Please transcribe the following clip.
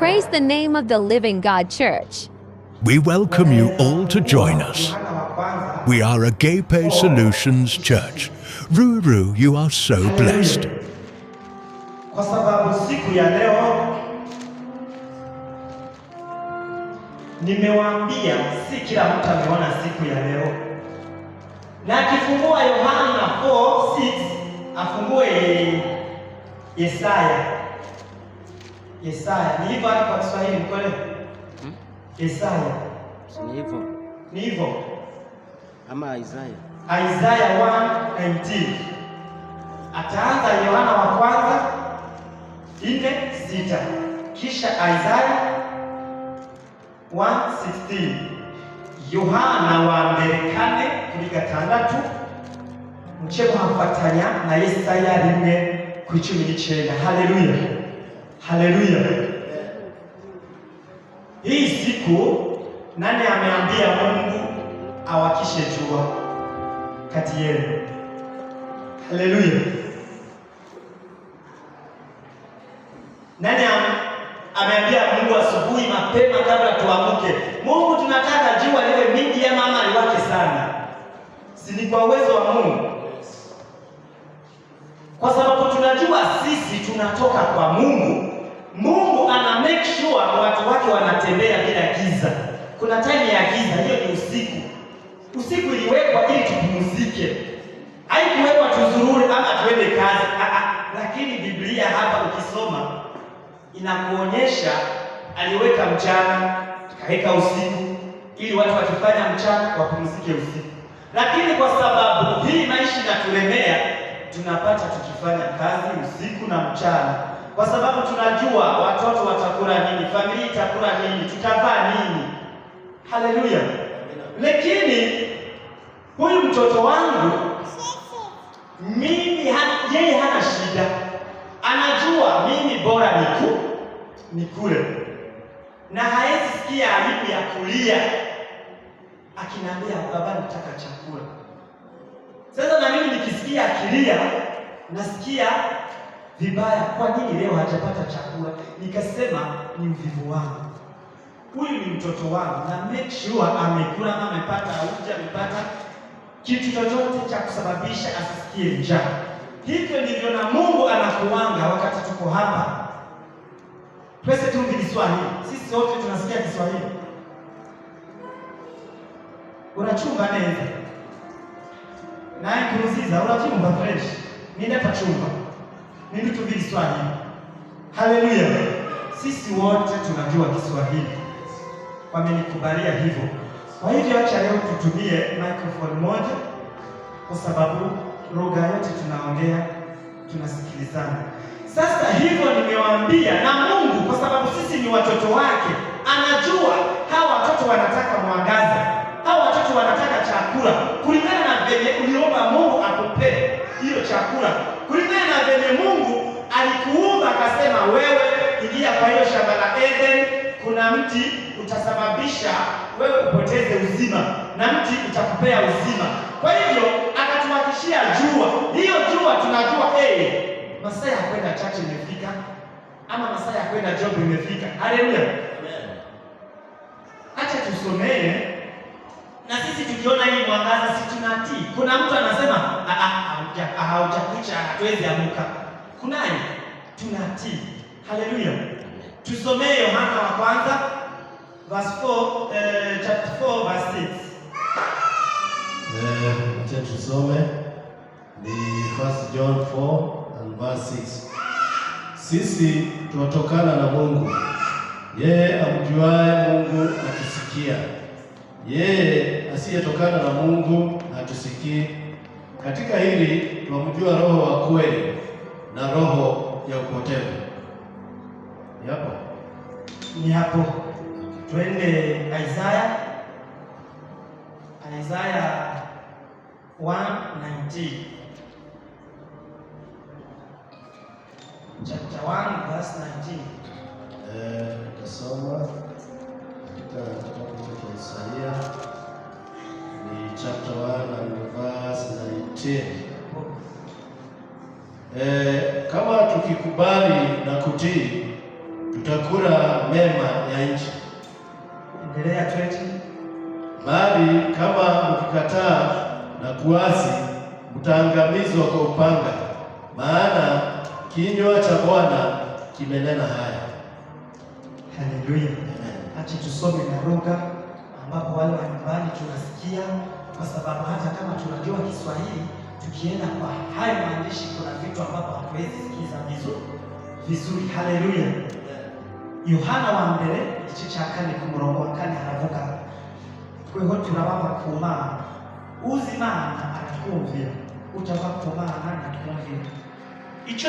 praise the name of the Living God Church. We welcome you all to join us. We are Agape Solutions Church. Ruru, you are so blessed. Kwa sababu siku ya leo nimewaambia, si kila mtu ameona siku ya leo. Na akifungua Yohana 4:6 afungue Yesaya. Yesaya ni hivyo kwa Kiswahili mkole? Yesaya. Ni hivyo. Ni hivyo. Ama Isaiah. Isaiah 1:19. Ataanza Yohana wa kwanza 4:6. Kisha Isaiah 1:16. Yohana wa mbere 4:6. Mchebo hafatanya na Yesaya 1:19. Haleluya. Haleluya. Hii siku nani ameambia Mungu awakishe jua kati yenu? Haleluya. Nani ameambia Mungu asubuhi mapema kabla tuamke, Mungu tunataka jua liwe mingi ya mama liwake sana? Si ni kwa uwezo wa Mungu? Kwa sababu tunajua sisi tunatoka kwa Mungu. Mungu ana make sure watu wake wanatembea bila giza. Kuna time ya giza, hiyo ni usiku. Usiku iliwekwa ili tupumzike. Haikuwekwa tuzurure ama tuende kazi. Lakini Biblia hapa ukisoma inakuonyesha aliweka mchana, akaweka usiku ili watu wakifanya mchana wapumzike usiku. Lakini kwa sababu hii maisha inatulemea, tunapata tukifanya kazi usiku na mchana, kwa sababu tunajua watoto watakula nini, familia itakula nini, tutavaa nini. Haleluya. Lakini huyu mtoto wangu mimi yeye hana shida. Anajua mimi bora nikule. Na haezi sikia aibu ya kulia akiniambia baba nataka chakula. Sasa na mimi nikisikia akilia nasikia vibaya, kwa nini leo hajapata chakula? Nikasema ni uvivu wangu. Huyu ni mtoto wangu na make sure amekula ama amepata uji, amepata kitu chochote cha kusababisha asisikie njaa. Hivyo ndivyo na Mungu anakuanga wakati tuko hapa. Pese tu Kiswahili. Sisi wote tunasikia Kiswahili. Unachumba neza. Naye kuruziza unachumba fresh. Nenda pachumba. Nini tu Kiswahili. Haleluya. Sisi wote tunajua Kiswahili. Wamenikubalia hivyo. Kwa hivyo acha leo tutumie microphone moja, kwa sababu lugha yote tunaongea tunasikilizana. Sasa hivyo nimewaambia, na Mungu kwa sababu sisi ni watoto wake, anajua hawa watoto wanataka mwangaza, hawa watoto wanataka chakula, kulingana na venye uliomba Mungu akupe hiyo chakula, kulingana na venye Mungu alikuumba akasema, wewe ingia kwa hiyo shamba la Eden, kuna mti utasababisha wewe upoteze uzima na mti utakupea uzima. Kwa hivyo akatuhakishia jua. Hiyo jua tunajua masaa ya kwenda church imefika, ama masaa ya kwenda job imefika. Haleluya. Amen. Acha tusomee na sisi tukiona hii mwangaza si tunatii. Kuna mtu anasema haujakucha hatuwezi amuka. Kunani? Tunatii. Haleluya. Tusomee Yohana wa kwanza verse 4, chapter 4 verse 6. Acha tusome ni 1 John 4 and verse 6. Sisi tunatokana na Mungu. Yeye amjuaye Mungu atusikia. Yeye asiyetokana na Mungu hatusikii. Katika hili tunamjua roho wa kweli na roho ya upotevu. Yapo. Ni hapo. Twende Isaiah 1:19. Chapter 1 verse 19. Tasoma katika kitabu cha Isaiah ni chapter 1 and verse 19. Kama tukikubali na kutii mtakula mema ya nchi. Endelea 20. Bali kama mkikataa na kuasi, mtaangamizwa kwa upanga, maana kinywa cha Bwana kimenena haya. Haleluya. Acha tusome na lugha ambapo wale wa nyumbani tunasikia, kwa sababu hata kama tunajua Kiswahili, tukienda kwa haya maandishi kuna vitu ambapo hatuwezi sikiza vizuri. Haleluya. Yohana wa mbere igice cya 4 ku murongo wa 4 haravuga, tweho turabava ku Mana, uzi Imana aratwumvira, utava ku Mana ntatwumvira. Icyo